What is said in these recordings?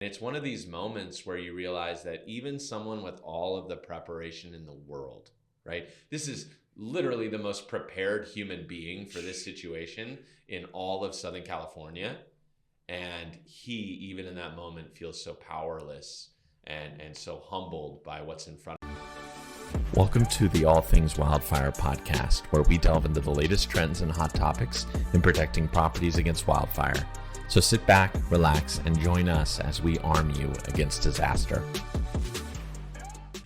It's one of these moments where you realize that even someone with all of the preparation in the world, right? This is literally the most prepared human being for this situation in all of Southern California. And he, even in that moment, feels so powerless and so humbled by what's in front of him. Welcome to the All Things Wildfire podcast, where we delve into the latest trends and hot topics in protecting properties against wildfire. So sit back, relax, and join us as we arm you against disaster.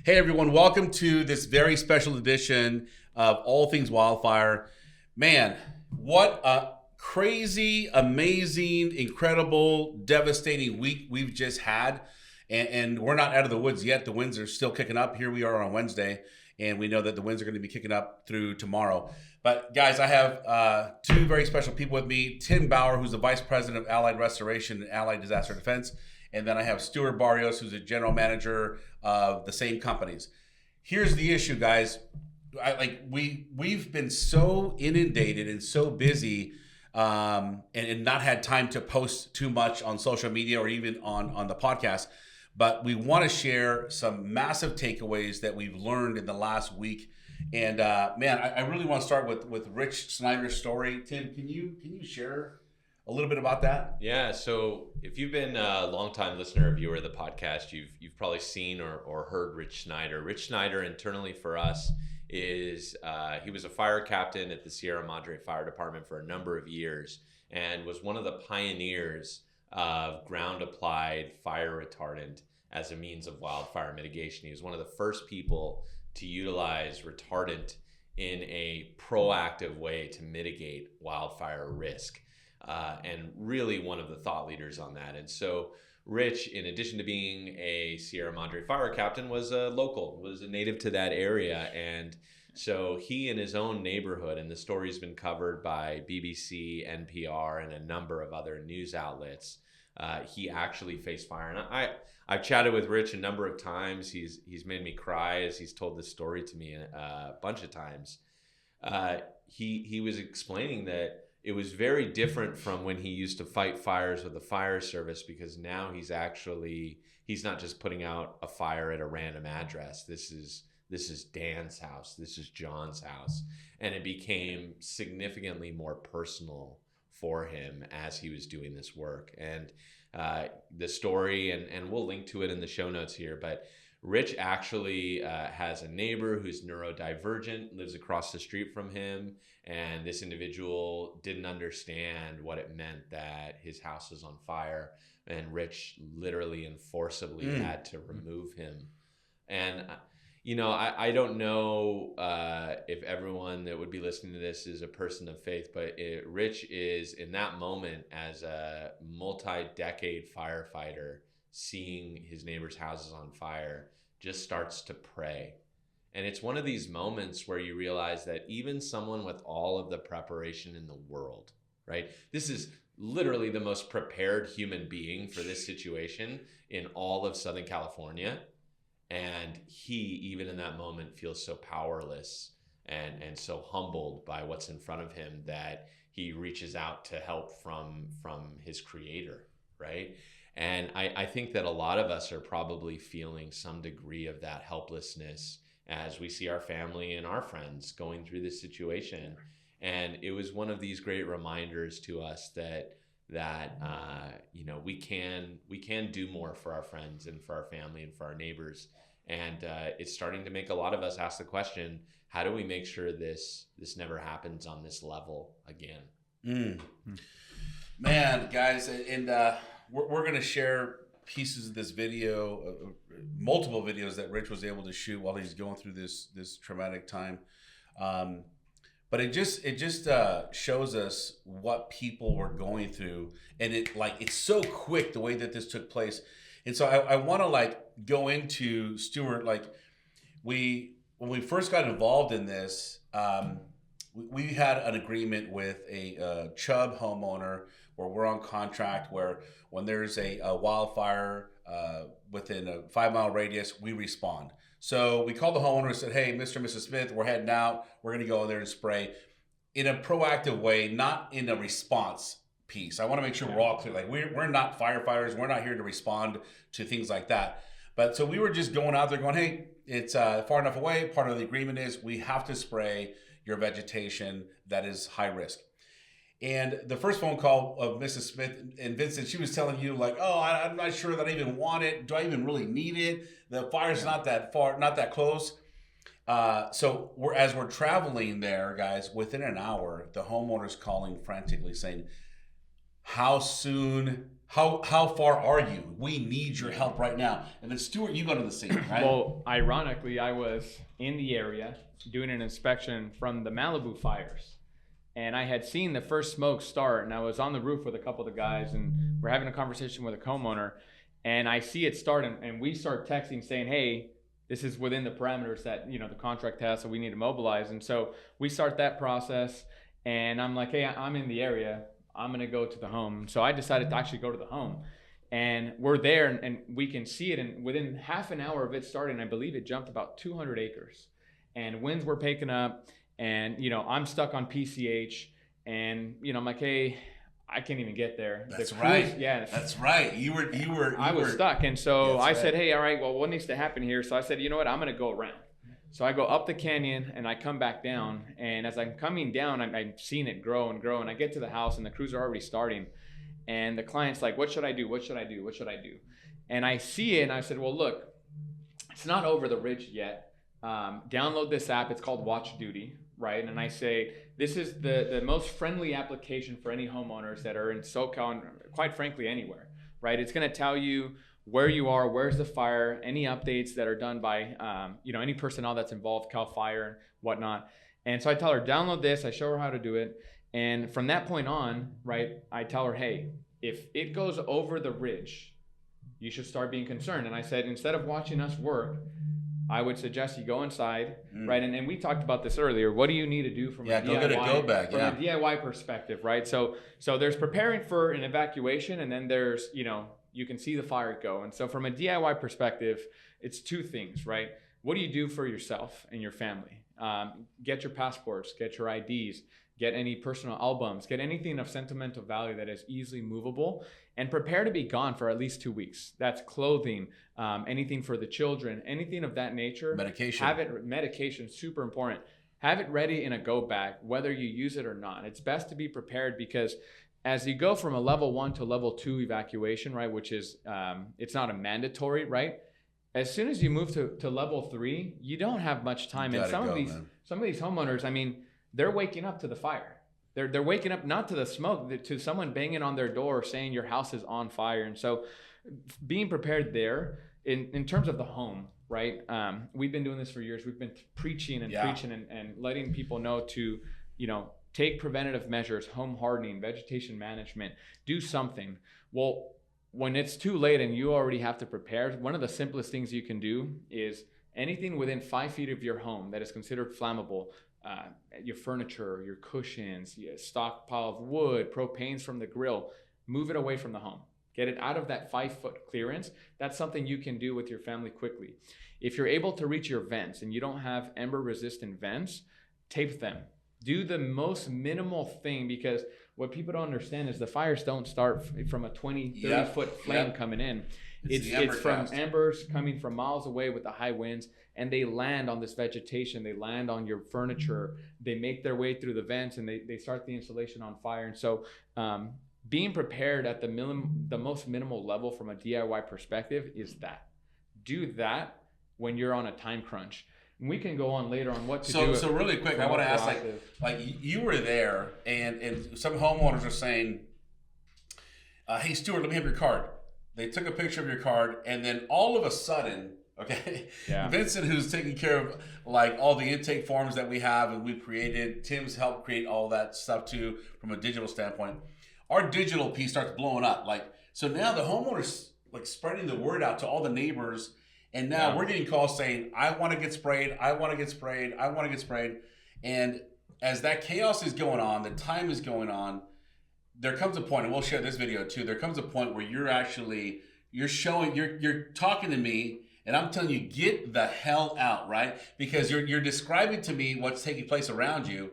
Hey everyone, welcome to this very special edition of All Things Wildfire. Man, what a crazy, amazing, incredible, devastating week we've just had. And we're not out of the woods yet. The winds are still kicking up. Here we are on Wednesday, and we know that the winds are going to be kicking up through tomorrow. But guys, I have two very special people with me. Tim Bauer, who's the Vice President of Allied Restoration and Allied Disaster Defense. And then I have Stuart Barrios, who's a General Manager of the same companies. Here's the issue, guys. We've been so inundated and so busy and not had time to post too much on social media or even on the podcast. But we want to share some massive takeaways that we've learned in the last week. And man, I really want to start with Rich Snyder's story. Tim, can you share a little bit about that? Yeah. So if you've been a longtime listener or viewer of the podcast, you've probably seen or heard Rich Snyder. Rich Snyder, internally for us, is he was a fire captain at the Sierra Madre Fire Department for a number of years and was one of the pioneers of ground applied fire retardant as a means of wildfire mitigation. He was one of the first people to utilize retardant in a proactive way to mitigate wildfire risk, and really one of the thought leaders on that. And so Rich, in addition to being a Sierra Madre fire captain, was a native to that area. And so he in his own neighborhood, and the story's been covered by BBC, NPR, and a number of other news outlets, he actually faced fire. And I've chatted with Rich a number of times. He's made me cry as he's told this story to me a bunch of times. He was explaining that it was very different from when he used to fight fires with the fire service, because now he's not just putting out a fire at a random address. This is Dan's house. This is John's house. And it became significantly more personal for him as he was doing this work. And the story, and we'll link to it in the show notes here, but Rich actually has a neighbor who's neurodivergent, lives across the street from him, and this individual didn't understand what it meant that his house was on fire, and Rich literally and forcibly had to remove him. And I don't know if everyone that would be listening to this is a person of faith, but Rich is, in that moment, as a multi-decade firefighter, seeing his neighbors' houses on fire, just starts to pray. And it's one of these moments where you realize that even someone with all of the preparation in the world, right? This is literally the most prepared human being for this situation in all of Southern California. And he, even in that moment, feels so powerless and so humbled by what's in front of him that he reaches out to help from his creator, right? And I think that a lot of us are probably feeling some degree of that helplessness as we see our family and our friends going through this situation. And it was one of these great reminders to us that we can do more for our friends and for our family and for our neighbors. And it's starting to make a lot of us ask the question, how do we make sure this never happens on this level again? Man, guys, and we're going to share pieces of this video, multiple videos that Rich was able to shoot while he's going through this traumatic time. But it just shows us what people were going through, and it's so quick the way that this took place. And so I want to go into, Stuart, when we first got involved in this, we had an agreement with a Chubb homeowner where we're on contract, where when there's a wildfire within a 5-mile radius, we respond. So we called the homeowner and said, hey, Mr. and Mrs. Smith, we're heading out. We're going to go in there and spray in a proactive way, not in a response piece. I want to make sure we're all clear. Like we're not firefighters. We're not here to respond to things like that. But so we were just going out there going, hey, it's far enough away. Part of the agreement is we have to spray your vegetation that is high risk. And the first phone call of Mrs. Smith and Vincent, she was telling you like, oh, I'm not sure that I even want it. Do I even really need it? The fire's not that far, not that close. So as we're traveling there, guys, within an hour, the homeowner's calling frantically saying, how soon, how far are you? We need your help right now. And then Stuart, you go to the scene, right? Well, ironically, I was in the area doing an inspection from the Malibu fires. And I had seen the first smoke start, and I was on the roof with a couple of the guys, and we're having a conversation with a homeowner, and I see it start, and we start texting saying, hey, this is within the parameters that, the contract has, so we need to mobilize. And so we start that process, and I'm like, hey, I'm in the area. I'm going to go to the home. So I decided to actually go to the home, and we're there, and we can see it. And within half an hour of it starting, I believe it jumped about 200 acres, and winds were picking up. And, I'm stuck on PCH, and, I'm like, hey, I can't even get there. That's right. Yeah. That's right. I was stuck. And so I said, hey, all right, well, what needs to happen here? So I said, you know what, I'm going to go around. So I go up the canyon and I come back down. And as I'm coming down, I'm seeing it grow and grow. And I get to the house and the crews are already starting. And the client's like, what should I do? What should I do? What should I do? And I see it and I said, well, look, it's not over the ridge yet. Download this app. It's called Watch Duty. Right. And I say, this is the most friendly application for any homeowners that are in SoCal and quite frankly, anywhere. Right. It's going to tell you where you are, where's the fire, any updates that are done by, any personnel that's involved, CAL FIRE and whatnot. And so I tell her, download this. I show her how to do it. And from that point on, right, I tell her, hey, if it goes over the ridge, you should start being concerned. And I said, instead of watching us work, I would suggest you go inside, right? And we talked about this earlier. What do you need to do from a DIY perspective, right? So there's preparing for an evacuation, and then there's, you can see the fire go. And so from a DIY perspective, it's two things, right? What do you do for yourself and your family? Get your passports, get your IDs, get any personal albums, get anything of sentimental value that is easily movable, and prepare to be gone for at least 2 weeks. That's clothing, anything for the children, anything of that nature. Medication, super important. Have it ready in a go bag, whether you use it or not. It's best to be prepared because as you go from a level 1 to level 2 evacuation, right, which is, it's not a mandatory, right? As soon as you move to level 3, you don't have much time. And some of these homeowners, I mean, they're waking up to the fire. They're waking up not to the smoke, to someone banging on their door saying your house is on fire. And so being prepared there in terms of the home, right? We've been doing this for years. We've been preaching and letting people know to, take preventative measures, home hardening, vegetation management, do something. Well, when it's too late and you already have to prepare, one of the simplest things you can do is anything within 5 feet of your home that is considered flammable, your furniture, your cushions, your stockpile of wood, propanes from the grill, move it away from the home. Get it out of that 5-foot clearance. That's something you can do with your family quickly. If you're able to reach your vents and you don't have ember resistant vents, tape them. Do the most minimal thing, because what people don't understand is the fires don't start from a 20, 30 foot flame coming in. It's from embers coming from miles away with the high winds, and they land on this vegetation, they land on your furniture, they make their way through the vents, and they start the installation on fire. And so being prepared at the most minimal level from a DIY perspective is that. Do that when you're on a time crunch. And we can go on later on what to do. So really quick, I want to ask, like you were there, and some homeowners are saying, hey, Stuart, let me have your card. They took a picture of your card, and then all of a sudden, okay, Vincent, who's taking care of like all the intake forms that we have and we've created, Tim's helped create all that stuff too from a digital standpoint. Our digital piece starts blowing up. So now the homeowners like spreading the word out to all the neighbors, and now we're getting calls saying, I want to get sprayed, I want to get sprayed, I want to get sprayed. And as that chaos is going on, the time is going on, there comes a point, and we'll share this video too, there comes a point where you're talking to me, and I'm telling you, get the hell out, right? Because you're describing to me what's taking place around you.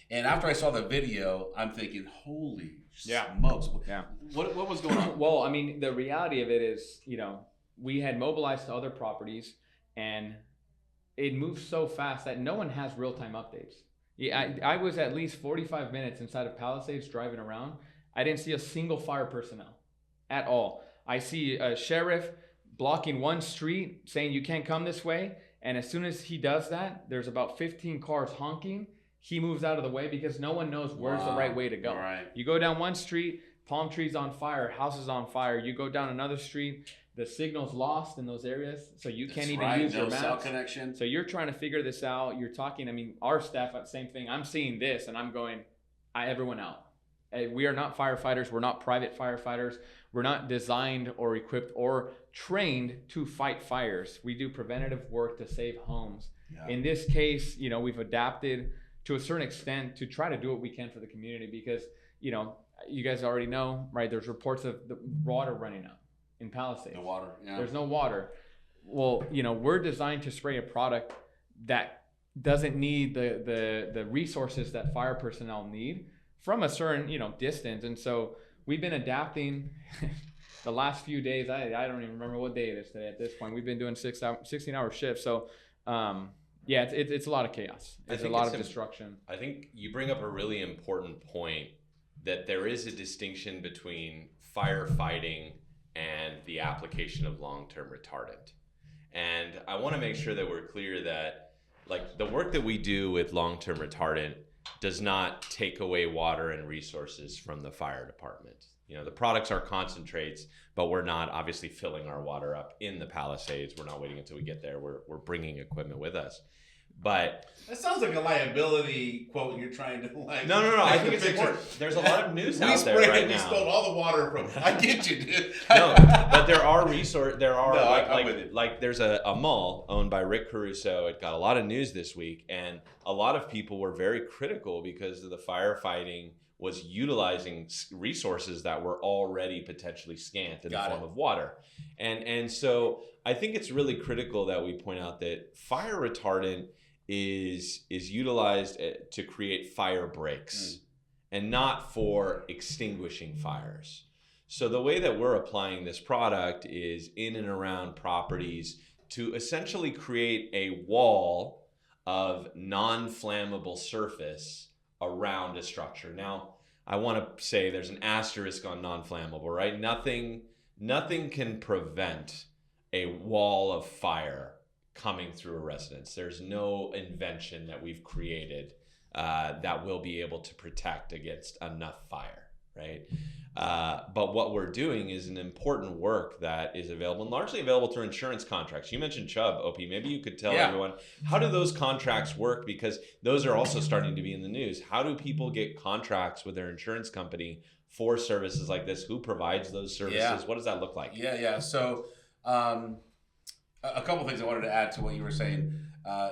And after I saw the video, I'm thinking, holy smokes. Yeah. What was going on? Well, I mean, the reality of it is, we had mobilized to other properties, and it moves so fast that no one has real-time updates. Yeah, I was at least 45 minutes inside of Palisades driving around. I didn't see a single fire personnel at all. I see a sheriff blocking one street saying you can't come this way. And as soon as he does that, there's about 15 cars honking. He moves out of the way because no one knows where's the right way to go. Right. You go down one street, palm trees on fire, houses on fire. You go down another street, the signal's lost in those areas, so you can't even use your maps. Cell connection. So you're trying to figure this out. You're talking, our staff, same thing. I'm seeing this and I'm going, everyone out. We are not firefighters. We're not private firefighters. We're not designed or equipped or trained to fight fires. We do preventative work to save homes. Yeah. In this case, we've adapted to a certain extent to try to do what we can for the community because, you guys already know, right? There's reports of the water running out in Palisades. The water, yeah. There's no water. Well, we're designed to spray a product that doesn't need the resources that fire personnel need from a certain, distance. And so we've been adapting the last few days. I don't even remember what day it is today at this point. We've been doing 16-hour shifts. So, it's a lot of chaos. It's a lot of destruction. I think you bring up a really important point that there is a distinction between firefighting and the application of long-term retardant. And I want to make sure that we're clear that the work that we do with long-term retardant does not take away water and resources from the fire department. The products are concentrates, but we're not obviously filling our water up in the Palisades. We're not waiting until we get there. We're bringing equipment with us. But that sounds like a liability quote you're trying to No. I think it's important. There's a lot of news out there right now. We stole all the water from. I get you, dude. No, but there are there's a mall owned by Rick Caruso. It got a lot of news this week, and a lot of people were very critical because of the firefighting was utilizing resources that were already potentially scant in the form of water. And so I think it's really critical that we point out that fire retardant is utilized to create fire breaks and not for extinguishing fires. So the way that we're applying this product is in and around properties to essentially create a wall of non-flammable surface around a structure. Now, I want to say there's an asterisk on non-flammable, right? Nothing can prevent a wall of fire coming through a residence. There's no invention that we've created that will be able to protect against enough fire, right? But what we're doing is an important work that is available and largely available through insurance contracts. You mentioned Chubb, OP. Maybe you could tell everyone, how do those contracts work? Because those are also starting to be in the news. How do people get contracts with their insurance company for services like this? Who provides those services? Yeah. What does that look like? Yeah. So a couple things I wanted to add to what you were saying.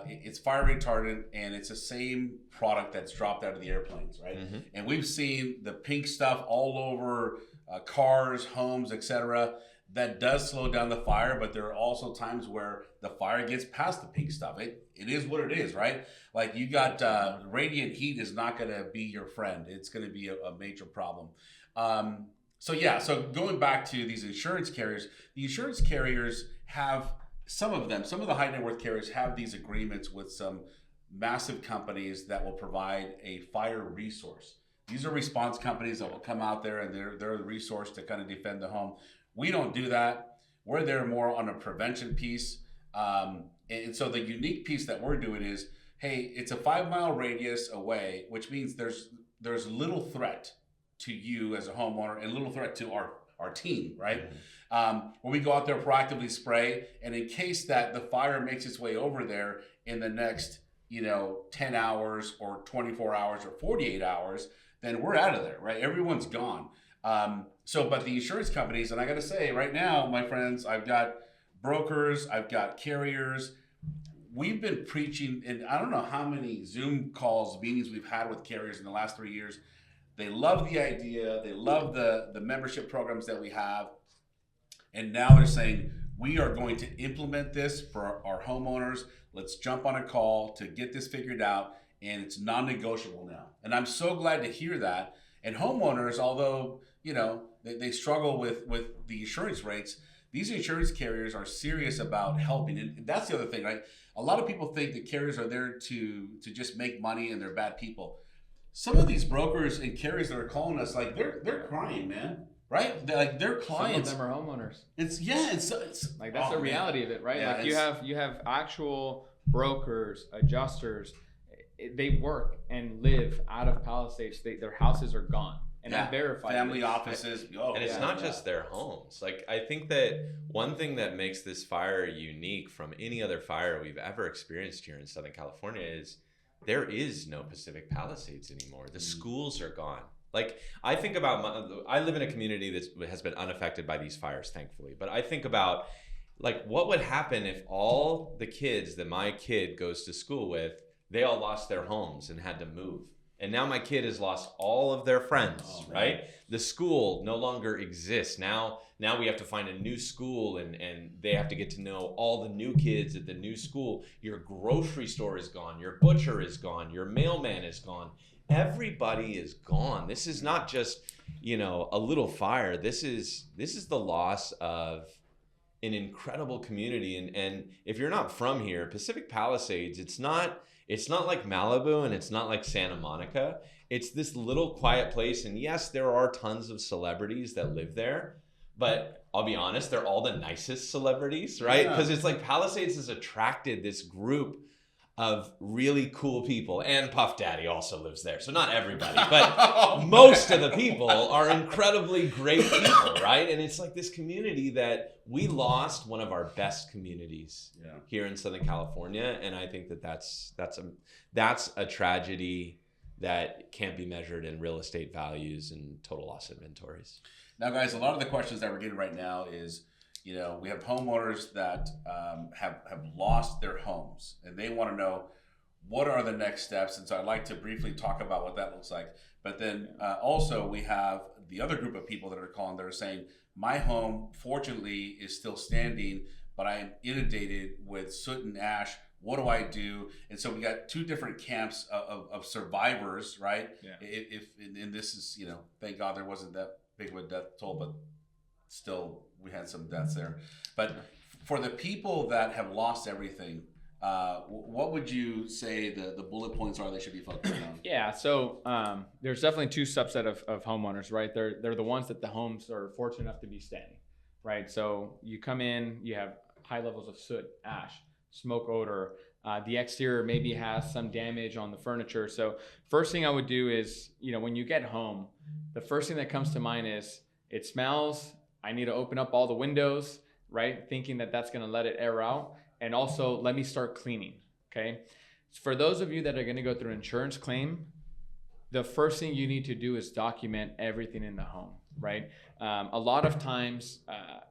It's fire retardant, and it's the same product that's dropped out of the airplanes, right? Mm-hmm. And we've seen the pink stuff all over cars, homes, etc. That does slow down the fire, but there are also times where the fire gets past the pink stuff. It is what it is, right? Like you got radiant heat is not going to be your friend. It's going to be a major problem. So going back to these insurance carriers, the insurance carriers have some of the high net worth carriers have these agreements with some massive companies that will provide a fire resource. These are response companies that will come out there and they're a resource to kind of defend the home. We don't do that. We're there more on a prevention piece. And so the unique piece that we're doing is, hey, it's a 5-mile radius away, which means there's little threat to you as a homeowner and little threat to our team, right? Mm-hmm. When we go out there, proactively spray, and in case that the fire makes its way over there in the next, 10 hours or 24 hours or 48 hours, then we're out of there, right? Everyone's gone. But the insurance companies, and I got to say right now, my friends, I've got brokers, I've got carriers. We've been preaching, and I don't know how many Zoom calls, meetings we've had with carriers in the last 3 years. They love the idea. They love the membership programs that we have. And now they're saying, we are going to implement this for our homeowners. Let's jump on a call to get this figured out. And it's non-negotiable now. And I'm so glad to hear that. And homeowners, although, they struggle with the insurance rates, these insurance carriers are serious about helping. And that's the other thing, right? A lot of people think that carriers are there to just make money and they're bad people. Some of these brokers and carriers that are calling us, like, they're crying, man. Right? Their clients. Some of them are homeowners. It's like, that's the reality of it, right? Yeah, like you have actual brokers, adjusters. They work and live out of Palisades. Their houses are gone, and I verified family offices. And it's not just their homes. Like, I think that one thing that makes this fire unique from any other fire we've ever experienced here in Southern California is there is no Pacific Palisades anymore. The schools are gone. Like, I think about, I live in a community that has been unaffected by these fires, thankfully. But I think about, like, what would happen if all the kids that my kid goes to school with, they all lost their homes and had to move. And now my kid has lost all of their friends, right? The school no longer exists. Now we have to find a new school and they have to get to know all the new kids at the new school. Your grocery store is gone. Your butcher is gone. Your mailman is gone. Everybody is gone. This is not just, a little fire. This is the loss of an incredible community. And if you're not from here, Pacific Palisades, it's not like Malibu and it's not like Santa Monica. It's this little quiet place. And yes, there are tons of celebrities that live there, but I'll be honest, they're all the nicest celebrities, right? Because it's like Palisades has attracted this group of really cool people, and Puff Daddy also lives there. So not everybody, but most of the people are incredibly great people, right? And it's like this community that we lost one of our best communities here in Southern California. And I think that's a tragedy that can't be measured in real estate values and total loss inventories. Now, guys, a lot of the questions that we're getting right now is, we have homeowners that have lost their homes, and they want to know what are the next steps. And so I'd like to briefly talk about what that looks like. But then also we have the other group of people that are calling that are saying, my home, fortunately, is still standing, but I am inundated with soot and ash. What do I do? And so we got two different camps of survivors, right? Yeah. And this is, thank God there wasn't that big of a death toll, but still we had some deaths there. But for the people that have lost everything, what would you say the bullet points are they should be focusing on? Yeah, so there's definitely two subset of homeowners, right? They're the ones that the homes are fortunate enough to be standing, right? So you come in, you have high levels of soot, ash, smoke odor. The exterior maybe has some damage on the furniture. So first thing I would do is, when you get home, the first thing that comes to mind is it smells. I need to open up all the windows, right? Thinking that that's going to let it air out. And also, let me start cleaning, okay? For those of you that are going to go through an insurance claim, the first thing you need to do is document everything in the home, right? A lot of times,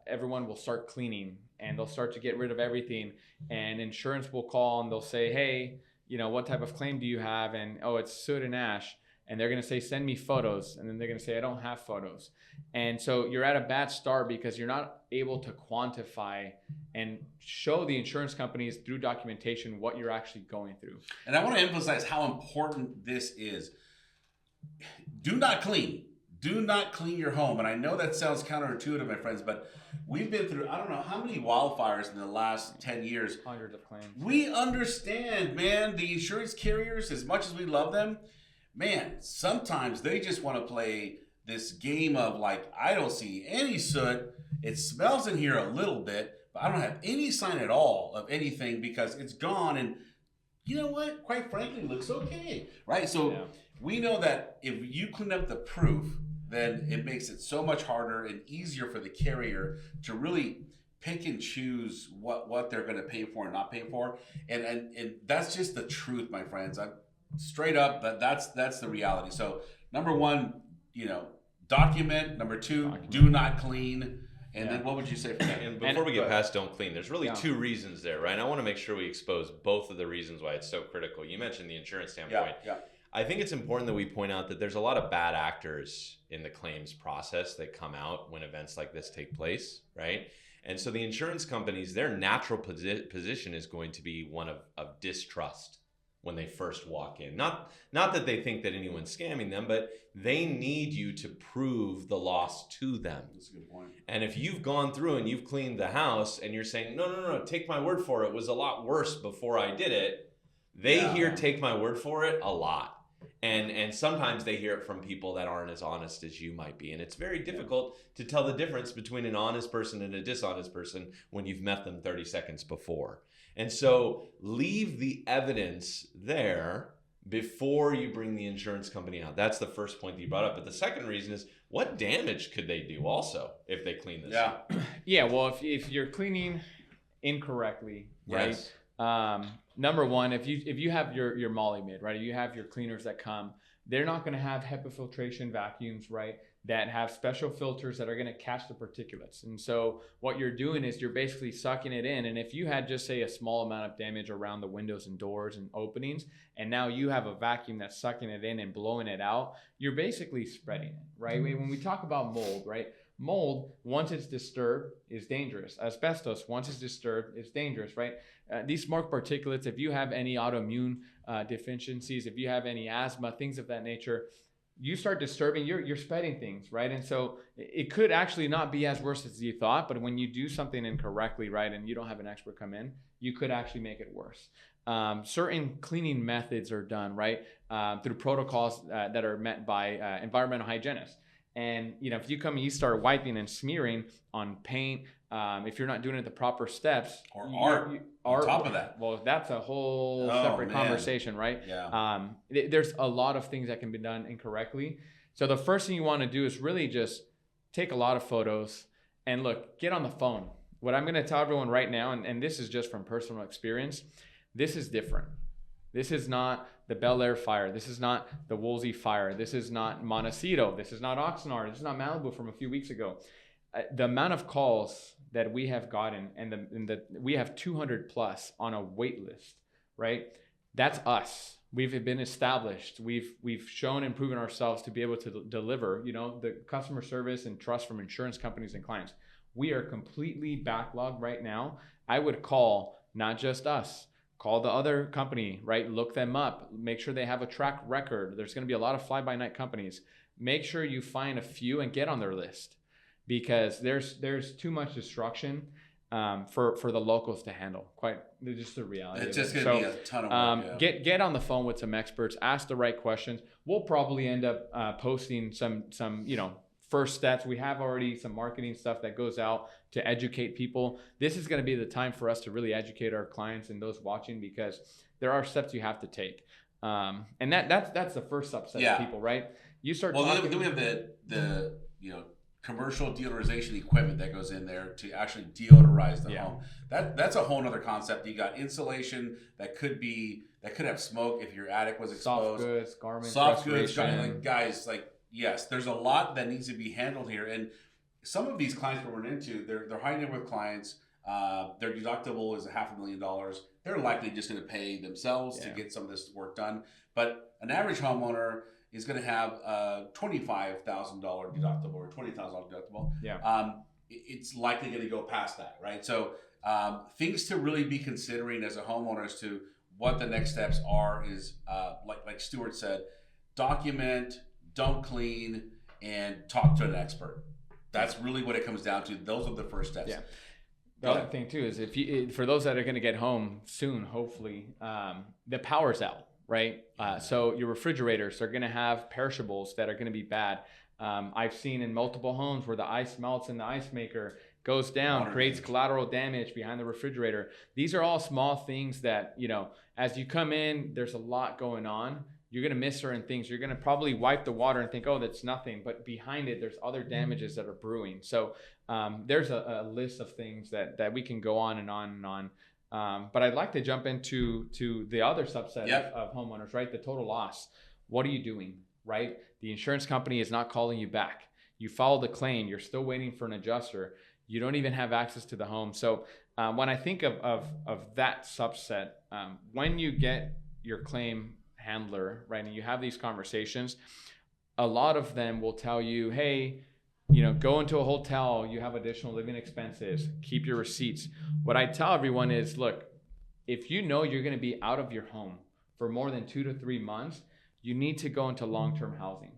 everyone will start cleaning and they'll start to get rid of everything. And insurance will call and they'll say, hey, what type of claim do you have? And, oh, it's soot and ash. And they're going to say, send me photos. And then they're going to say, I don't have photos. And so you're at a bad start because you're not able to quantify and show the insurance companies through documentation what you're actually going through. And I want to emphasize how important this is. Do not clean. Do not clean your home. And I know that sounds counterintuitive, my friends, but we've been through, I don't know how many wildfires in the last 10 years. Hundreds of claims. We understand, man, the insurance carriers, as much as we love them, man, sometimes they just want to play this game of like, I don't see any soot. It smells in here a little bit, but I don't have any sign at all of anything because it's gone. And you know what? Quite frankly, it looks okay, right? So we know that if you clean up the proof, then it makes it so much harder and easier for the carrier to really pick and choose what they're going to pay for and not pay for. And that's just the truth, my friends. Straight up, that's the reality. So number one, document. Number two, do not clean. And then what would you say for that? And before we get past don't clean, there's really two reasons there, right? And I want to make sure we expose both of the reasons why it's so critical. You mentioned the insurance standpoint. Yeah. I think it's important that we point out that there's a lot of bad actors in the claims process that come out when events like this take place, right? And so the insurance companies, their natural position is going to be one of distrust, when they first walk in. Not that they think that anyone's scamming them, but they need you to prove the loss to them. That's a good point. And if you've gone through and you've cleaned the house and you're saying, no, take my word for it, it was a lot worse before I did it, they hear take my word for it a lot. And sometimes they hear it from people that aren't as honest as you might be. And it's very difficult to tell the difference between an honest person and a dishonest person when you've met them 30 seconds before. And so leave the evidence there before you bring the insurance company out. That's the first point that you brought up. But the second reason is, what damage could they do also if they clean this up? Yeah, well, if you're cleaning incorrectly, right? Yes. Number one, if you have your molly mid, right? You have your cleaners that come, they're not going to have HEPA filtration vacuums, right? That have special filters that are going to catch the particulates. And so what you're doing is you're basically sucking it in. And if you had just say a small amount of damage around the windows and doors and openings, and now you have a vacuum that's sucking it in and blowing it out, you're basically spreading it, right? When we talk about mold, right? Mold, once it's disturbed, is dangerous. Asbestos, once it's disturbed, is dangerous, right? These smoke particulates, if you have any autoimmune deficiencies, if you have any asthma, things of that nature, you start disturbing, you're spreading things, right? And so it could actually not be as worse as you thought, but when you do something incorrectly, right, and you don't have an expert come in, you could actually make it worse. Certain cleaning methods are done, right, through protocols that are met by environmental hygienists. And, if you come and you start wiping and smearing on paint, if you're not doing it the proper steps. Or art on top of that. Well, that's a whole separate conversation, right? Yeah. There's a lot of things that can be done incorrectly. So the first thing you want to do is really just take a lot of photos and look, get on the phone. What I'm going to tell everyone right now, and this is just from personal experience, this is different. This is not the Bel Air fire. This is not the Woolsey fire. This is not Montecito. This is not Oxnard. This is not Malibu from a few weeks ago. The amount of calls that we have gotten, and we have 200 plus on a wait list, right? That's us. We've been established. We've shown and proven ourselves to be able to deliver, the customer service and trust from insurance companies and clients. We are completely backlogged right now. I would call not just us. Call the other company, right? Look them up. Make sure they have a track record. There's going to be a lot of fly-by-night companies. Make sure you find a few and get on their list, because there's too much destruction for the locals to handle. Quite just the reality. It's just going to be a ton of work. Get on the phone with some experts. Ask the right questions. We'll probably end up posting some first steps. We have already some marketing stuff that goes out to educate people. This is going to be the time for us to really educate our clients and those watching, because there are steps you have to take. And that's the first subset of people, right? You start talking. Then we have the commercial deodorization equipment that goes in there to actually deodorize the home. That's a whole other concept. You got insulation that could have smoke if your attic was exposed. Soft goods, guys, yes, there's a lot that needs to be handled here. And some of these clients we're running into, they're high net worth clients. Their deductible is $500,000. They're likely just going to pay themselves to get some of this work done. But an average homeowner is going to have a $25,000 deductible or $20,000 deductible. Yeah. It's likely going to go past that, right? So things to really be considering as a homeowner as to what the next steps are is, like Stuart said, document, don't clean, and talk to an expert. That's really what it comes down to. Those are the first steps. Yeah. The other thing too is for those that are going to get home soon, hopefully, the power's out, right? So your refrigerators are going to have perishables that are going to be bad. I've seen in multiple homes where the ice melts and the ice maker goes down, creates collateral damage behind the refrigerator. These are all small things that, as you come in, there's a lot going on. You're going to miss certain things. You're going to probably wipe the water and think, oh, that's nothing. But behind it, there's other damages that are brewing. So there's a list of things that we can go on and on and on. But I'd like to jump into the other subset of homeowners, right? The total loss. What are you doing, right? The insurance company is not calling you back. You filed a claim. You're still waiting for an adjuster. You don't even have access to the home. So when I think of that subset, when you get your claim handler, right, and you have these conversations, a lot of them will tell you, hey, go into a hotel, you have additional living expenses, keep your receipts. What I tell everyone is, look, if you know you're going to be out of your home for more than 2 to 3 months, you need to go into long-term housing,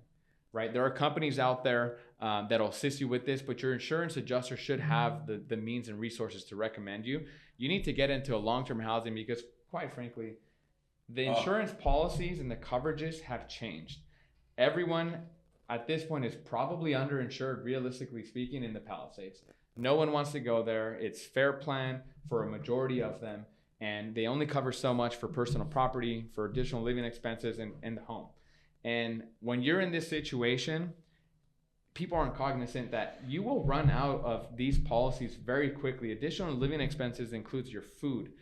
right? There are companies out there that'll assist you with this, but your insurance adjuster should have the means and resources to recommend you. You need to get into a long-term housing because, quite frankly, the insurance policies and the coverages have changed. Everyone at this point is probably underinsured, realistically speaking, in the Palisades. No one wants to go there. It's fair plan for a majority of them, and they only cover so much for personal property, for additional living expenses, and the home. And when you're in this situation, people aren't cognizant that you will run out of these policies very quickly. Additional living expenses includes your food,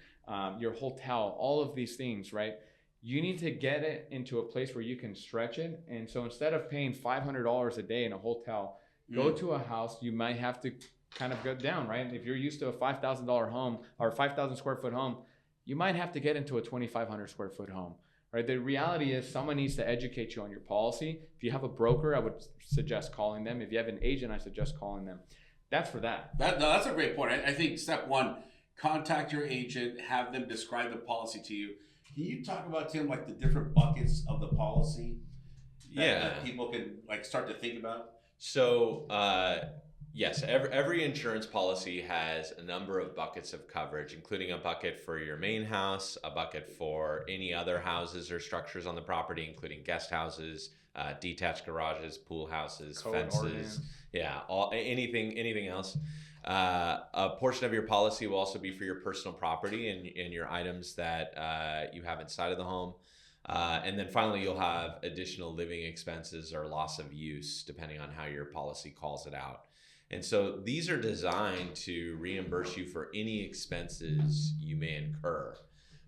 your hotel, all of these things, right? You need to get it into a place where you can stretch it. And so instead of paying $500 a day in a hotel, go to a house. You might have to kind of go down, right? If you're used to a $5,000 home or 5,000 square foot home, you might have to get into a 2,500 square foot home, right? The reality is someone needs to educate you on your policy. If you have a broker, I would suggest calling them. If you have an agent, I suggest calling them. That's for that. That's a great point. I think step one, contact your agent, have them describe the policy to you. Can you talk about, Tim, like the different buckets of the policy that people can like start to think about? So, yes, every insurance policy has a number of buckets of coverage, including a bucket for your main house, a bucket for any other houses or structures on the property, including guest houses, detached garages, pool houses, fences, anything else. A portion of your policy will also be for your personal property and your items that you have inside of the home. And then finally, you'll have additional living expenses or loss of use, depending on how your policy calls it out. And so these are designed to reimburse you for any expenses you may incur.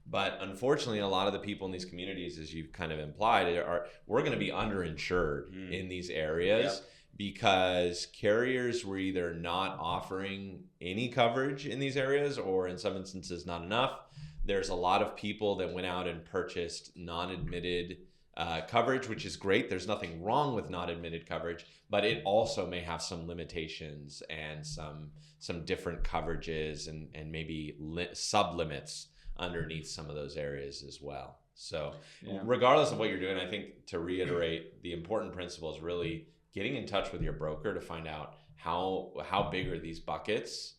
But unfortunately, a lot of the people in these communities, as you've kind of implied, we're going to be underinsured in these areas. Because carriers were either not offering any coverage in these areas or in some instances not enough. There's a lot of people that went out and purchased non-admitted coverage, which is great. There's nothing wrong with non-admitted coverage, but it also may have some limitations and some different coverages and maybe sub-limits underneath some of those areas as well. So regardless of what you're doing, I think to reiterate, the important principle is really getting in touch with your broker to find out how big are these buckets?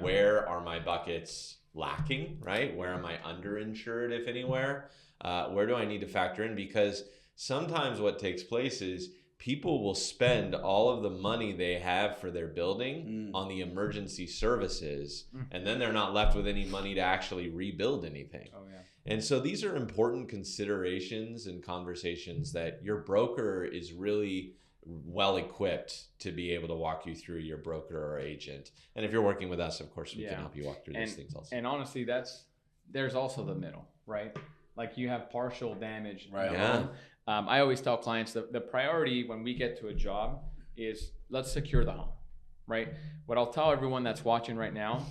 Where are my buckets lacking, right? Where am I underinsured, if anywhere? Where do I need to factor in? Because sometimes what takes place is people will spend all of the money they have for their building on the emergency services, and then they're not left with any money to actually rebuild anything. And so these are important considerations and conversations that your broker is really well equipped to be able to walk you through, your broker or agent. And if you're working with us, of course, we can help you walk through these things also. And honestly, there's also the middle, right? Like you have partial damage. Right. I always tell clients that the priority when we get to a job is let's secure the home, right? What I'll tell everyone that's watching right now,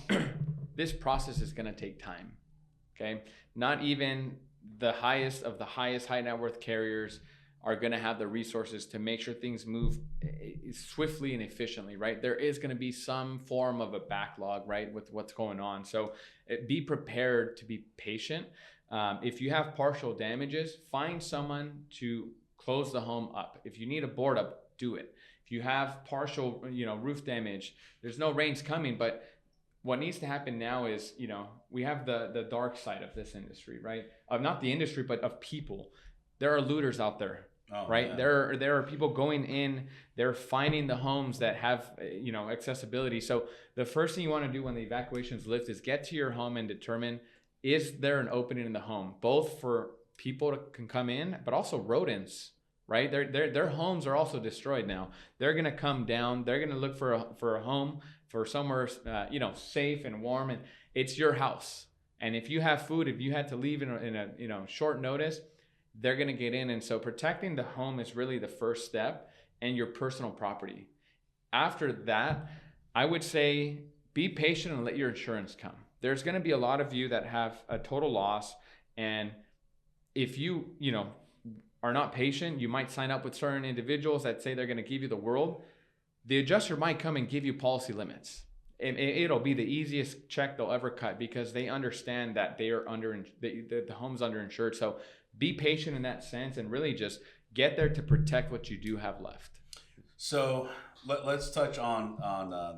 this process is going to take time. Okay. Not even the highest of the highest high net worth carriers are going to have the resources to make sure things move swiftly and efficiently, right? There is going to be some form of a backlog, right, with what's going on. So be prepared to be patient. If you have partial damages, find someone to close the home up. If you need a board up, do it. If you have partial, roof damage, there's no rains coming, but what needs to happen now is, we have the dark side of this industry, right? Of not the industry, but of people. There are looters out there. Right. Yeah. There are people going in, they're finding the homes that have, accessibility. So the first thing you want to do when the evacuations lift is get to your home and determine, is there an opening in the home, both for people to can come in, but also rodents, right? Their homes are also destroyed now. They're going to come down. They're going to look for a home, for somewhere, safe and warm. And it's your house. And if you have food, if you had to leave in a short notice, they're going to get in. And so protecting the home is really the first step, and your personal property. After that, I would say be patient and let your insurance come. There's going to be a lot of you that have a total loss. And if you are not patient, you might sign up with certain individuals that say they're going to give you the world. The adjuster might come and give you policy limits. it'll be the easiest check they'll ever cut because they understand that they are the home's underinsured. So be patient in that sense and really just get there to protect what you do have left. So let's touch on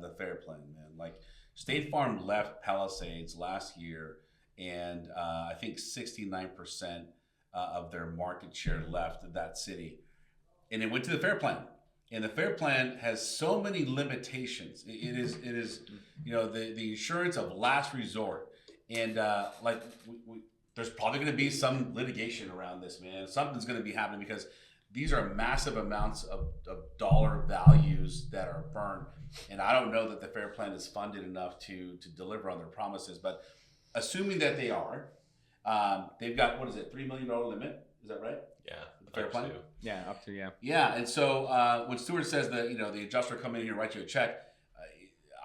the fair plan, man. Like State Farm left Palisades last year, and I think 69% of their market share left that city, and it went to the fair plan. And the fair plan has so many limitations. It is the insurance of last resort, and there's probably going to be some litigation around this, man. Something's going to be happening because these are massive amounts of dollar values that are burned. And I don't know that the fair plan is funded enough to deliver on their promises. But assuming that they are, they've got, $3 million limit? Is that right? Yeah. The fair plan? Yeah, up to, yeah. Yeah, and so when Stuart says that, the adjuster come in here and write you a check,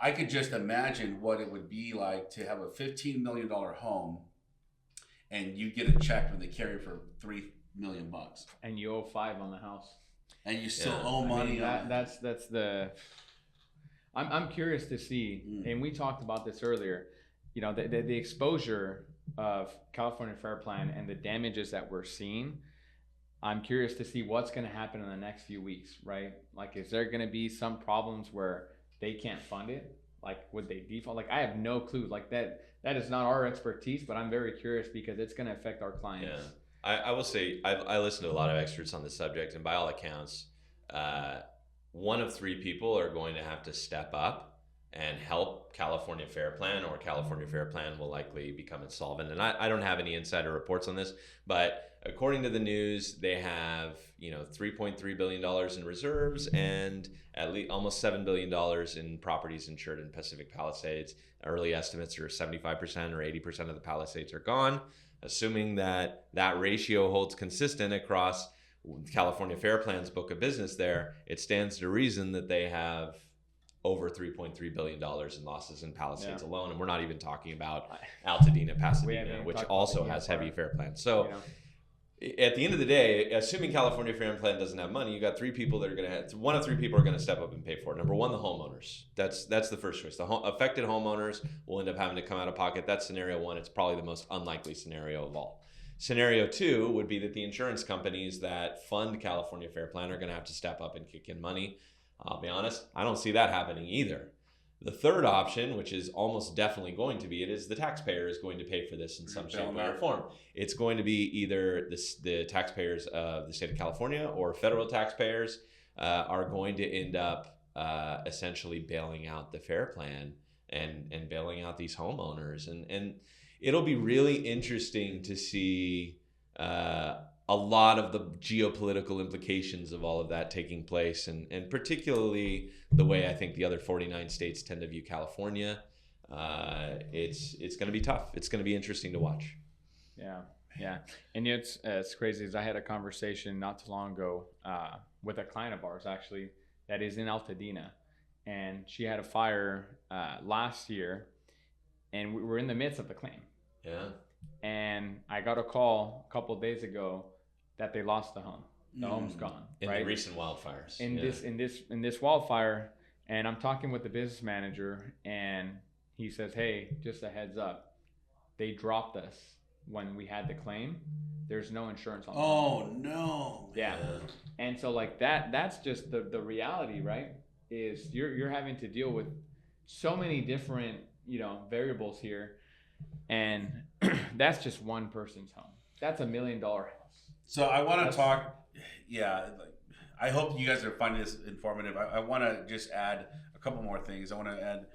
I could just imagine what it would be like to have a $15 million home and you get a check from the carrier for $3 million. And you owe $5 on the house. And you still owe money on it. That's the... I'm curious to see, and we talked about this earlier, the exposure of California Fair Plan and the damages that we're seeing. I'm curious to see what's going to happen in the next few weeks, right? Like, is there going to be some problems where they can't fund it? Like, would they default? Like, I have no clue. Like, that is not our expertise, but I'm very curious because it's going to affect our clients. Yeah. I will say, I listen to a lot of experts on this subject, and by all accounts, one of three people are going to have to step up and help California Fair Plan, or California Fair Plan will likely become insolvent. And I don't have any insider reports on this, but according to the news, they have $3.3 billion in reserves and at least almost $7 billion in properties insured in Pacific Palisades. Early estimates are 75% or 80% of the Palisades are gone. Assuming that ratio holds consistent across California Fair Plan's book of business there, it stands to reason that they have over $3.3 billion in losses in Palisades alone. And we're not even talking about Altadena, Pasadena, which also has heavy fair plan. So at the end of the day, assuming California Fair Plan doesn't have money, you got three people that are going to one of three people are going to step up and pay for it. Number one, the homeowners. That's the first choice. The affected homeowners will end up having to come out of pocket. That's scenario one. It's probably the most unlikely scenario of all. Scenario two would be that the insurance companies that fund California Fair Plan are going to have to step up and kick in money. I'll be honest, I don't see that happening either. The third option, which is almost definitely going to be it, is the taxpayer is going to pay for this in some shape or form. It's going to be either the taxpayers of the state of California or federal taxpayers are going to end up essentially bailing out the fair plan and bailing out these homeowners. And it'll be really interesting to see a lot of the geopolitical implications of all of that taking place, and particularly the way I think the other 49 states tend to view California. It's going to be tough. It's going to be interesting to watch. Yeah. And it's crazy, as I had a conversation not too long ago with a client of ours, actually, that is in Altadena. And she had a fire last year, and we were in the midst of the claim. Yeah. And I got a call a couple of days ago that they lost the home. The home's gone. In right? the recent wildfires. In this wildfire, and I'm talking with the business manager, and he says, "Hey, just a heads up, they dropped us when we had the claim. There's no insurance on the home." No. Yeah. And so like that's just the reality, right? Is you're having to deal with so many different, variables here. And that's just one person's home. That's $1 million house. So I want to talk. I hope you guys are finding this informative. I want to just add a couple more things. I want to add,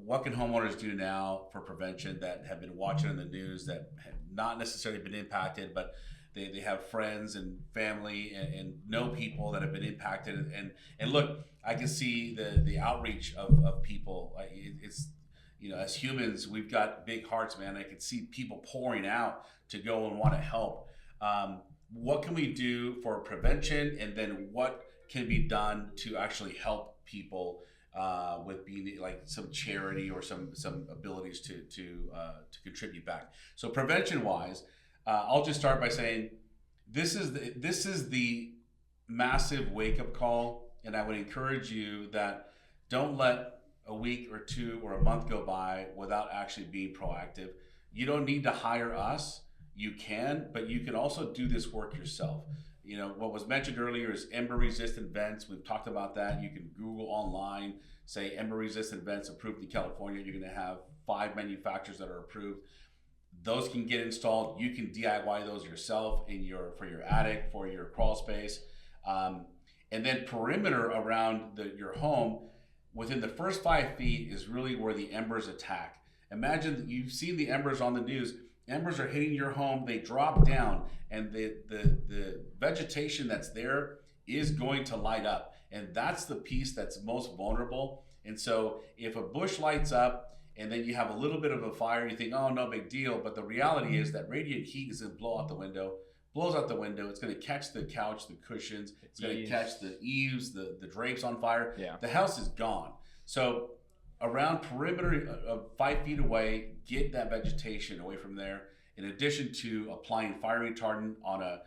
what can homeowners do now for prevention that have been watching in the news that have not necessarily been impacted, but they have friends and family and know people that have been impacted. And look, I can see the outreach of people. It's as humans, we've got big hearts, man. I can see people pouring out to go and want to help. What can we do for prevention, and then what can be done to actually help people with being like some charity or some abilities to contribute back? So prevention wise, I'll just start by saying this is the massive wake up call, and I would encourage you that don't let a week or two or a month go by without actually being proactive. You don't need to hire us. You can, but you can also do this work yourself. What was mentioned earlier is ember resistant vents. We've talked about that. You can Google online, say ember resistant vents approved in California. You're going to have 5 manufacturers that are approved. Those can get installed. You can DIY those yourself for your attic, for your crawl space. And then perimeter around your home, within the first 5 feet is really where the embers attack. Imagine that you've seen the embers on the news. Embers are hitting your home, they drop down, and the vegetation that's there is going to light up. And that's the piece that's most vulnerable. And so if a bush lights up and then you have a little bit of a fire, you think, oh, no big deal. But the reality is that radiant heat is going to blows out the window. It's going to catch the couch, the cushions. It's going to catch the eaves, the drapes on fire. Yeah. The house is gone. So around perimeter of 5 feet away, get that vegetation away from there. In addition to applying fire retardant on a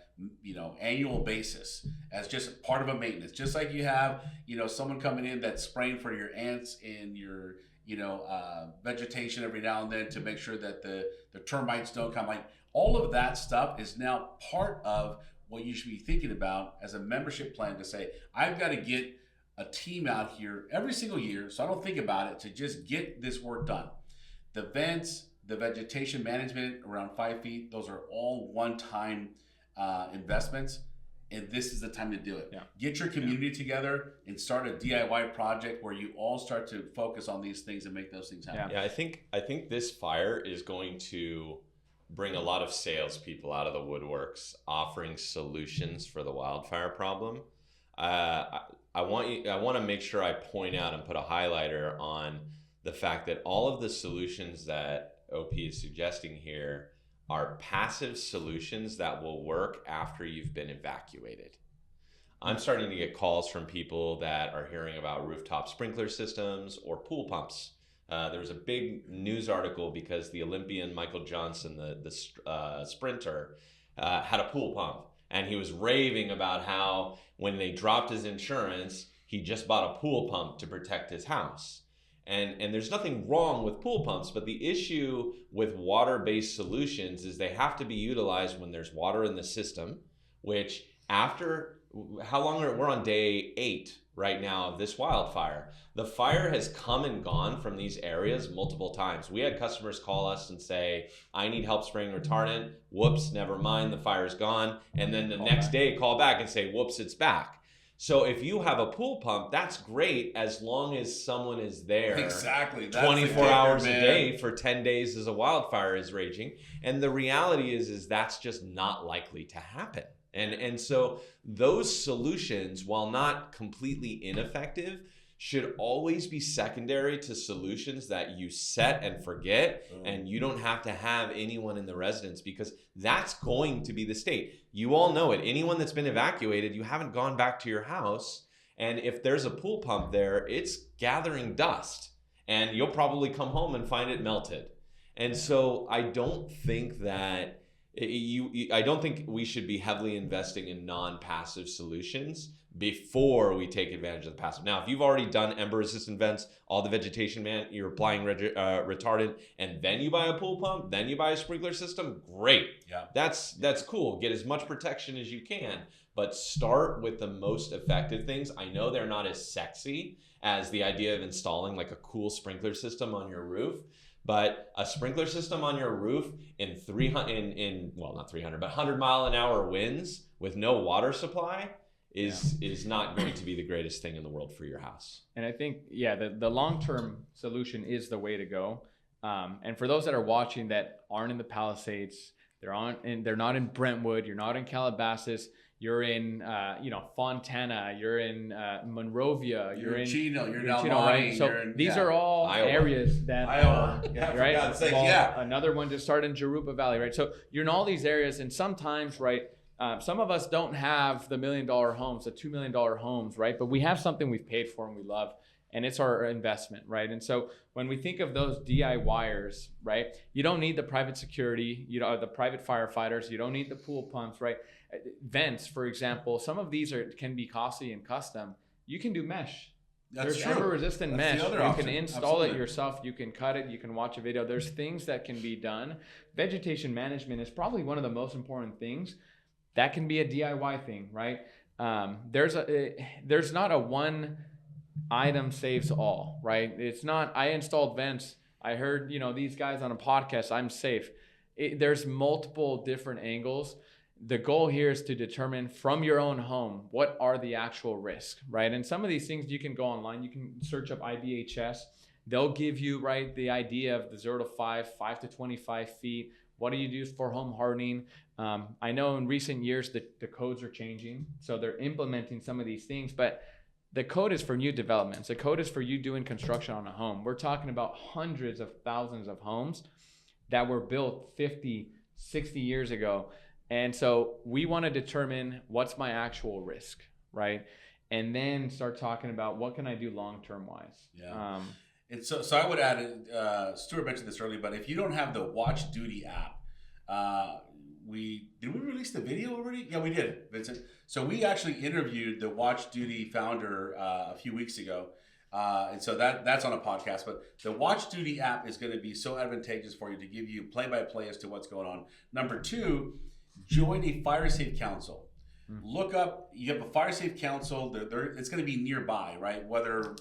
annual basis as just part of a maintenance, just like you have someone coming in that's spraying for your ants and your vegetation every now and then to make sure that the termites don't come. Like all of that stuff is now part of what you should be thinking about as a membership plan to say, I've got to get a team out here every single year, so I don't think about it, to just get this work done. The vents, the vegetation management around 5 feet, those are all one-time investments, and this is the time to do it. Yeah. Get your community together and start a DIY project where you all start to focus on these things and make those things happen. Yeah, I think this fire is going to bring a lot of salespeople out of the woodworks, offering solutions for the wildfire problem. I want to make sure I point out and put a highlighter on the fact that all of the solutions that OP is suggesting here are passive solutions that will work after you've been evacuated. I'm starting to get calls from people that are hearing about rooftop sprinkler systems or pool pumps. There was a big news article because the Olympian Michael Johnson, the sprinter, had a pool pump. And he was raving about how when they dropped his insurance, he just bought a pool pump to protect his house. And there's nothing wrong with pool pumps, but the issue with water-based solutions is they have to be utilized when there's water in the system, which after, we're on day 8 right now of this wildfire. The fire has come and gone from these areas multiple times. We had customers call us and say, I need help spraying retardant. Whoops, never mind, the fire's gone. And then the next day call back and say, whoops, it's back. So if you have a pool pump, that's great as long as someone is there. Exactly. That's 24 hours a day for 10 days as a wildfire is raging. And the reality is that's just not likely to happen. And so those solutions, while not completely ineffective, should always be secondary to solutions that you set and forget, and you don't have to have anyone in the residence, because that's going to be the state. You all know it. Anyone that's been evacuated, you haven't gone back to your house, and if there's a pool pump there, it's gathering dust, and you'll probably come home and find it melted. And so I don't think that I don't think we should be heavily investing in non-passive solutions before we take advantage of the passive. Now, if you've already done ember-resistant vents, all the vegetation, you're applying retardant, and then you buy a pool pump, then you buy a sprinkler system, great. Yeah. That's cool. Get as much protection as you can, but start with the most effective things. I know they're not as sexy as the idea of installing like a cool sprinkler system on your roof, but a sprinkler system on your roof in 100 mile an hour winds with no water supply is not going to be the greatest thing in the world for your house. And I think, the long-term solution is the way to go. And for those that are watching that aren't in the Palisades, they're not in Brentwood, you're not in Calabasas, you're in Fontana, you're in Monrovia, you're in Chino, you're in Chino, right? So these are all Iowa. areas that Iowa, right? For God's sake, yeah. Another one just started in Jurupa Valley, right? So you're in all these areas, and sometimes, right, some of us don't have the $1 million homes, the $2 million homes, right? But we have something we've paid for and we love, and it's our investment, right? And so when we think of those DIYers, right, you don't need the private security, the private firefighters, you don't need the pool pumps, right? Vents, for example, some of these can be costly and custom. You can do mesh, There's ember-resistant mesh. You option. can install it yourself. You can cut it. You can watch a video. There's things that can be done. Vegetation management is probably one of the most important things. That can be a DIY thing, right? There's not a one item saves all, right? It's not, I installed vents. I heard, these guys on a podcast, I'm safe. There's multiple different angles. The goal here is to determine from your own home, what are the actual risks, right? And some of these things you can go online, you can search up IBHS. They'll give you, right, the idea of the 0 to 5, 5 to 25 feet. What do you do for home hardening? I know in recent years the codes are changing, so they're implementing some of these things, but the code is for new developments. The code is for you doing construction on a home. We're talking about hundreds of thousands of homes that were built 50, 60 years ago. And so we want to determine what's my actual risk, right? And then start talking about what can I do long-term wise. Yeah. And so I would add, Stuart mentioned this earlier, but if you don't have the Watch Duty app, did we release the video already? Yeah, we did, Vincent. So we actually interviewed the Watch Duty founder a few weeks ago. And so that's on a podcast, but the Watch Duty app is going to be so advantageous for you to give you play-by-play as to what's going on. Number 2, join a fire safe council. Look up, you have a fire safe council, it's going to be nearby, right? Whether,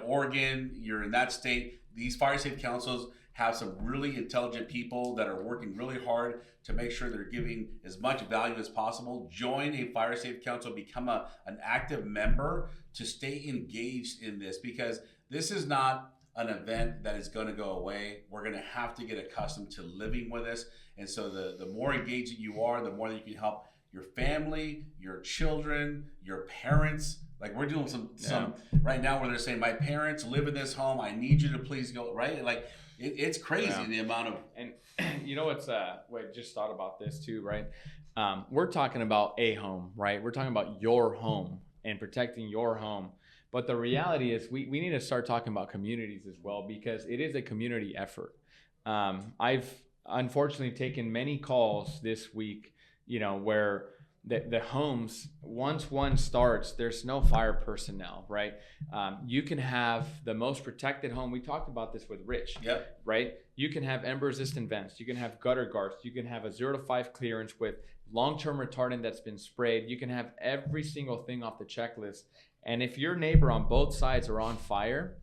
Oregon, you're in that state, these fire safe councils have some really intelligent people that are working really hard to make sure they're giving as much value as possible. Join a fire safe council, become an active member to stay engaged in this, because this is not an event that is going to go away. We're going to have to get accustomed to living with this. And so the more engaged you are, the more that you can help your family, your children, your parents. Like we're doing some right now where they're saying, my parents live in this home. I need you to please go, right? Like it's crazy the amount of. And what's wait, just thought about this too, right? We're talking about a home, right? We're talking about your home and protecting your home. But the reality is we need to start talking about communities as well, because it is a community effort. I've unfortunately taken many calls this week, where the homes, once one starts, there's no fire personnel, right? You can have the most protected home. We talked about this with Rich, right? You can have ember-resistant vents. You can have gutter guards. You can have a 0 to 5 clearance with long-term retardant that's been sprayed. You can have every single thing off the checklist. And if your neighbor on both sides are on fire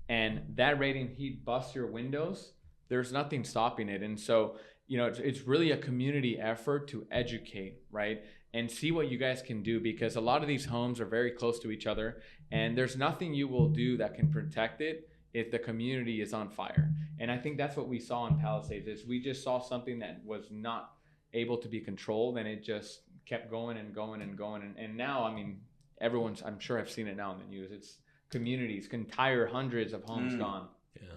and that radiant heat busts your windows, there's nothing stopping it. And so, it's really a community effort to educate, right? And see what you guys can do, because a lot of these homes are very close to each other, and there's nothing you will do that can protect it if the community is on fire. And I think that's what we saw in Palisades, is we just saw something that was not able to be controlled, and it just kept going and going and going. And now, everyone's, I'm sure I've seen it now in the news, it's communities, entire hundreds of homes gone. Yeah.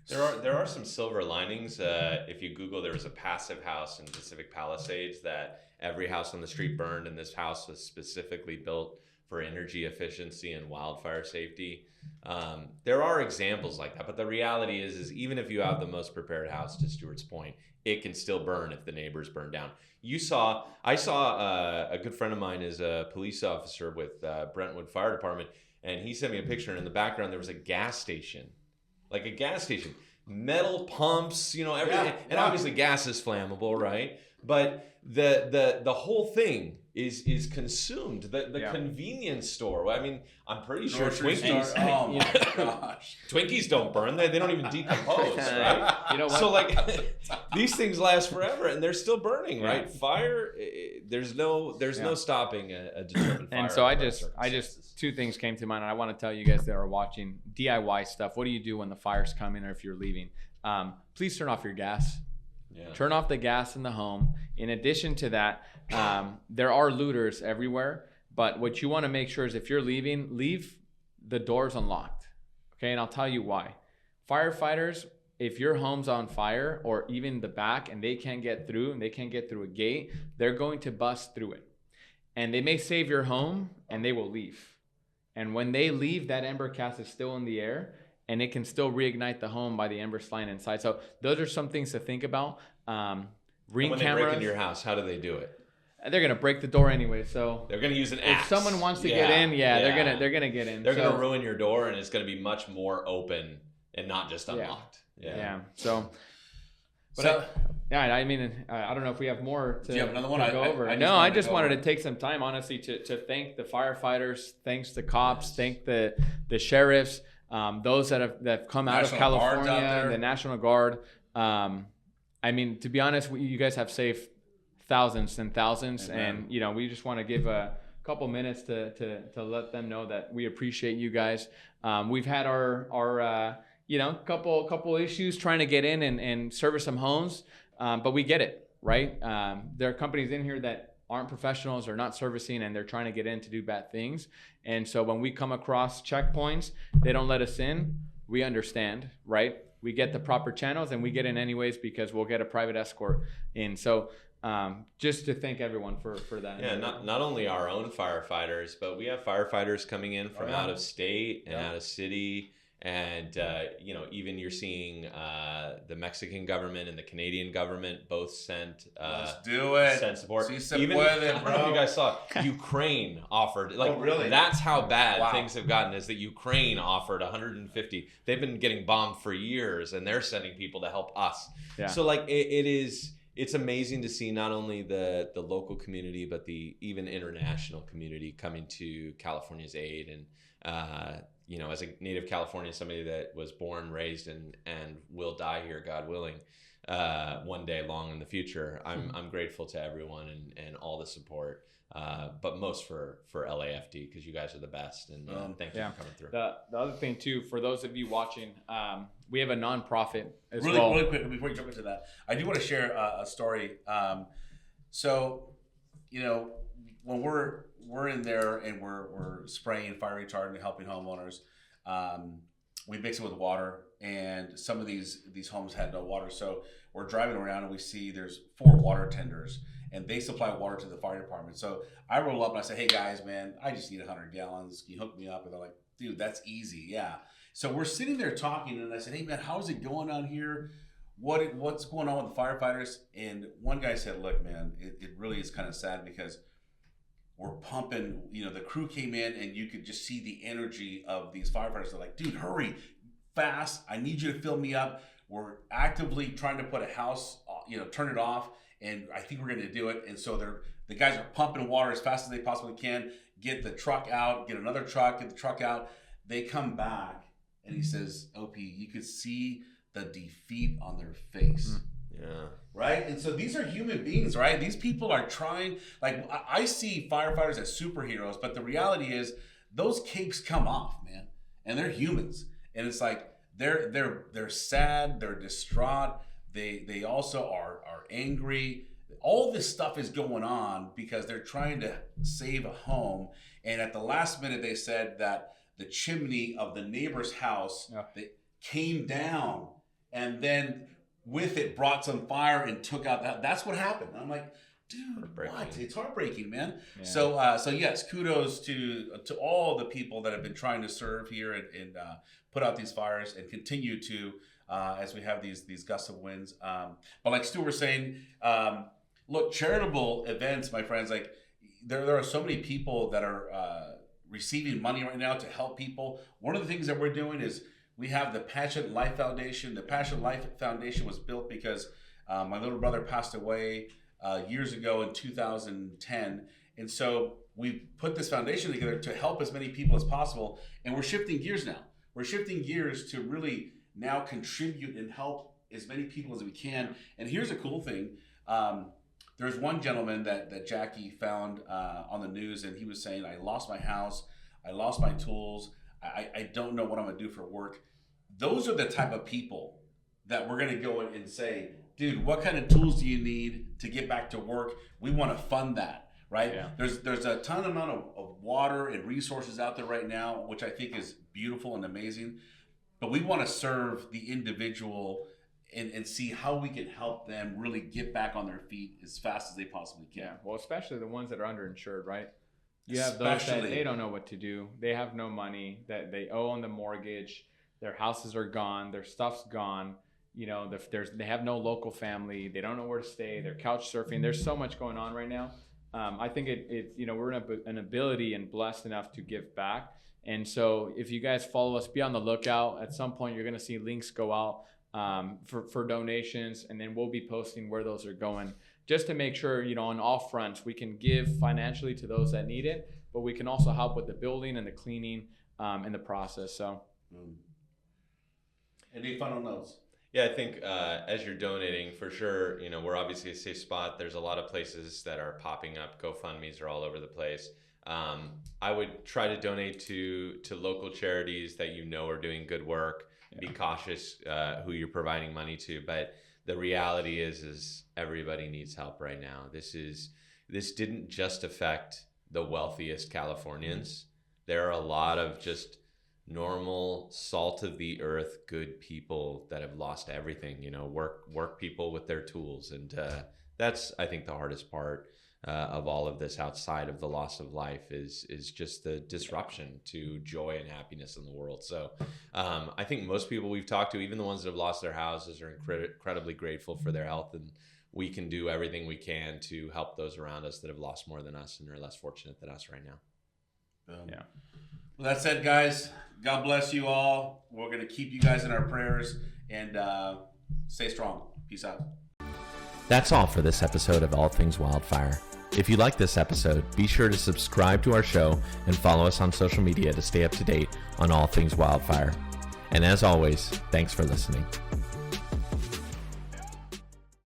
There are some silver linings. If you Google, there was a passive house in Pacific Palisades that every house on the street burned, and this house was specifically built for energy efficiency and wildfire safety. There are examples like that, but the reality is even if you have the most prepared house, to Stuart's point, it can still burn if the neighbors burn down. I saw a good friend of mine is a police officer with Brentwood Fire Department, and he sent me a picture, and in the background there was a gas station. Like a gas station, metal pumps, everything. And obviously gas is flammable, right? But the whole thing is consumed. The convenience store. I'm pretty sure Twinkies. Oh my gosh. Twinkies don't burn. They don't even decompose, right? You know what? So these things last forever, and they're still burning, right? Fire. There's no stopping a determined fire. And so I just 2 things came to mind, and I want to tell you guys that are watching DIY stuff. What do you do when the fire's coming, or if you're leaving? Please turn off your gas. Yeah. Turn off the gas in the home. In addition to that, there are looters everywhere. But what you want to make sure is if you're leaving, leave the doors unlocked. Okay, and I'll tell you why. Firefighters, if your home's on fire, or even the back, and they can't get through, and they can't get through a gate, they're going to bust through it. And they may save your home, and they will leave. And when they leave, that ember cast is still in the air, and it can still reignite the home by the embers flying inside. So those are some things to think about. Ring cameras. When they break into your house, how do they do it? they're gonna break the door anyway. So they're gonna use an axe. If someone wants to get in, they're gonna get in. They're gonna ruin your door, and it's gonna be much more open and not just unlocked. Yeah. So, but I mean, I don't know if we have more to, another one to go over. I just wanted to take some time, honestly, to thank the firefighters, thanks the cops, thank the sheriffs, those that have come out of California, the National Guard. I mean, to be honest, you guys have saved thousands and thousands. Amen. And we just want to give a couple minutes to let them know that we appreciate you guys. We've had our couple issues trying to get in and service some homes, but we get it, right? There are companies in here that aren't professionals or not servicing, and they're trying to get in to do bad things. And so when we come across checkpoints, they don't let us in. We understand, right? We get the proper channels, and we get in anyways because we'll get a private escort in. So just to thank everyone for that. Yeah, not only our own firefighters, but we have firefighters coming in from out of state and out of city. And, even you're seeing the Mexican government and the Canadian government both sent support. Even, I don't know if you guys saw, Ukraine offered, really? That's how bad things have gotten, is that Ukraine offered 150. They've been getting bombed for years, and they're sending people to help us. Yeah. So it's amazing to see not only the local community, but the even international community coming to California's aid. And, as a native Californian, somebody that was born, raised, and will die here, God willing, one day long in the future, I'm grateful to everyone and all the support, but most for LAFD, because you guys are the best, and thank you for coming through. The other thing too, for those of you watching, we have a nonprofit as well. Really quick, before you jump into that, I do want to share a story. When we're in there and we're spraying fire retardant and helping homeowners, we mix it with water, and some of these homes had no water. So we're driving around and we see there's 4 water tenders, and they supply water to the fire department. So I roll up and I say, hey guys, man, I just need 100 gallons. Can you hook me up? And they're like, dude, that's easy. Yeah. So we're sitting there talking, and I said, hey man, how's it going out here? What's going on with the firefighters? And one guy said, look, man, it really is kind of sad because we're pumping, the crew came in and you could just see the energy of these firefighters. They're like, dude, hurry, fast. I need you to fill me up. We're actively trying to put a house, turn it off. And I think we're going to do it. And so the guys are pumping water as fast as they possibly can, get the truck out, get another truck, get the truck out. They come back and he says, OP, you could see the defeat on their face. Yeah. Right? And so these are human beings, right? These people are trying, I see firefighters as superheroes, but the reality is those capes come off, man. And they're humans. And it's like they're sad, they're distraught, they also are angry. All this stuff is going on because they're trying to save a home. And at the last minute they said that the chimney of the neighbor's house that came down, and then with it brought some fire and took out that's what happened. I'm like, dude, what? It's heartbreaking, man. Yeah. So yes, kudos to all the people that have been trying to serve here and put out these fires and continue to as we have these gusts of winds. But like Stu was saying, look, charitable events, my friends, like there are so many people that are receiving money right now to help people. One of the things that we're doing is we have the Passion Life Foundation. The Passion Life Foundation was built because my little brother passed away years ago in 2010. And so we put this foundation together to help as many people as possible. And we're shifting gears now. We're shifting gears to really now contribute and help as many people as we can. And here's a cool thing. There's one gentleman that Jackie found on the news, and he was saying, I lost my house, I lost my tools, I don't know what I'm gonna do for work. Those are the type of people that we're gonna go in and say, dude, what kind of tools do you need to get back to work? We wanna fund that, right? Yeah. There's a ton amount of water and resources out there right now, which I think is beautiful and amazing. But we wanna serve the individual and see how we can help them really get back on their feet as fast as they possibly can. Yeah, well, especially the ones that are underinsured, right? You have those that they don't know what to do. They have no money, that they owe on the mortgage. Their houses are gone. Their stuff's gone. They have no local family. They don't know where to stay. They're couch surfing. There's so much going on right now. I think we're in an ability and blessed enough to give back. And so if you guys follow us, be on the lookout. At some point, you're going to see links go out for donations, and then we'll be posting where those are going, just to make sure, on all fronts, we can give financially to those that need it, but we can also help with the building and the cleaning and the process. So, any final notes? Yeah, I think as you're donating, for sure, we're obviously a safe spot. There's a lot of places that are popping up. GoFundMes are all over the place. I would try to donate to local charities that are doing good work. Be cautious who you're providing money to, but the reality is everybody needs help right now. This didn't just affect the wealthiest Californians. There are a lot of just normal, salt of the earth, good people that have lost everything. Work people with their tools, and that's, I think, the hardest part of all of this, outside of the loss of life, is just the disruption to joy and happiness in the world. So I think most people we've talked to, even the ones that have lost their houses, are incredibly grateful for their health, and we can do everything we can to help those around us that have lost more than us and are less fortunate than us right now. Yeah. Well, that's it, guys. God bless you all. We're going to keep you guys in our prayers, and stay strong. Peace out. That's all for this episode of All Things Wildfire. If you like this episode, be sure to subscribe to our show and follow us on social media to stay up to date on all things wildfire. And as always, thanks for listening.